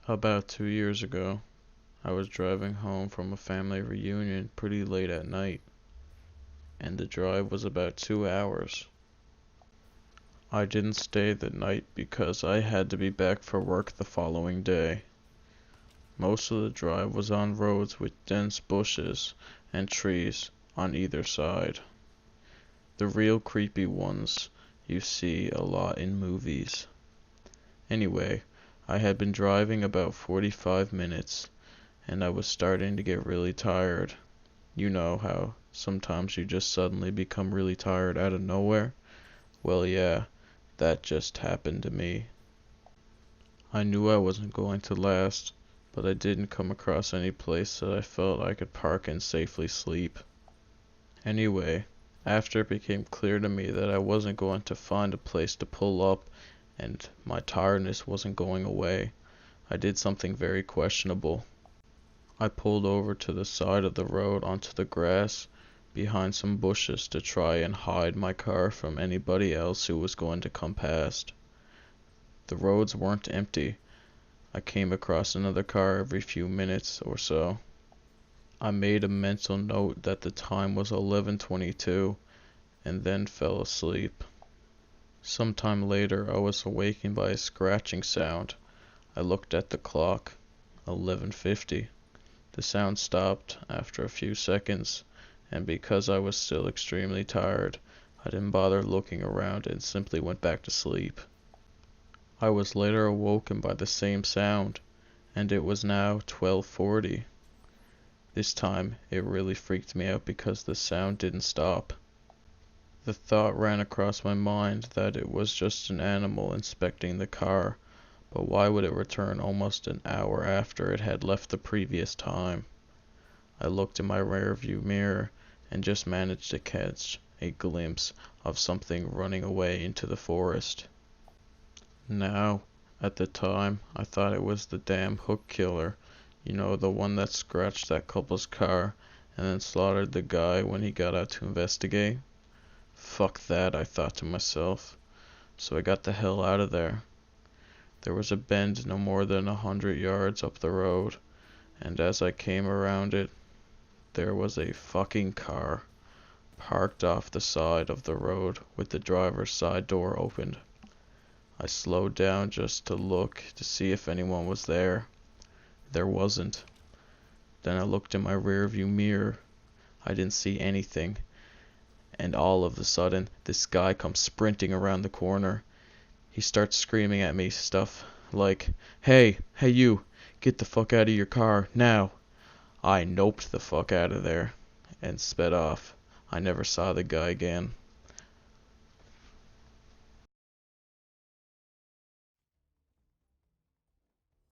About 2 years ago, I was driving home from a family reunion pretty late at night, and the drive was about 2 hours. I didn't stay the night because I had to be back for work the following day. Most of the drive was on roads with dense bushes and trees on either side. The real creepy ones you see a lot in movies. Anyway, I had been driving about 45 minutes and I was starting to get really tired. You know how sometimes you just suddenly become really tired out of nowhere? Well, yeah, that just happened to me. I knew I wasn't going to last, but I didn't come across any place that I felt I could park and safely sleep. Anyway, after it became clear to me that I wasn't going to find a place to pull up and my tiredness wasn't going away, I did something very questionable. I pulled over to the side of the road onto the grass behind some bushes to try and hide my car from anybody else who was going to come past. The roads weren't empty. I came across another car every few minutes or so. I made a mental note that the time was 11:22 and then fell asleep. Sometime later I was awakened by a scratching sound. I looked at the clock. 11:50. The sound stopped after a few seconds, and because I was still extremely tired, I didn't bother looking around and simply went back to sleep. I was later awoken by the same sound, and it was now 12:40. This time, it really freaked me out because the sound didn't stop. The thought ran across my mind that it was just an animal inspecting the car, but why would it return almost an hour after it had left the previous time? I looked in my rearview mirror and just managed to catch a glimpse of something running away into the forest. Now, at the time, I thought it was the damn hook killer, you know, the one that scratched that couple's car and then slaughtered the guy when he got out to investigate. Fuck that, I thought to myself. So I got the hell out of there. There was a bend no more than 100 yards up the road, and as I came around it, there was a fucking car, parked off the side of the road with the driver's side door opened. I slowed down just to look to see if anyone was there. There wasn't. Then I looked in my rearview mirror. I didn't see anything, and all of a sudden, this guy comes sprinting around the corner. He starts screaming at me stuff like, hey you, get the fuck out of your car, now. I noped the fuck out of there and sped off. I never saw the guy again.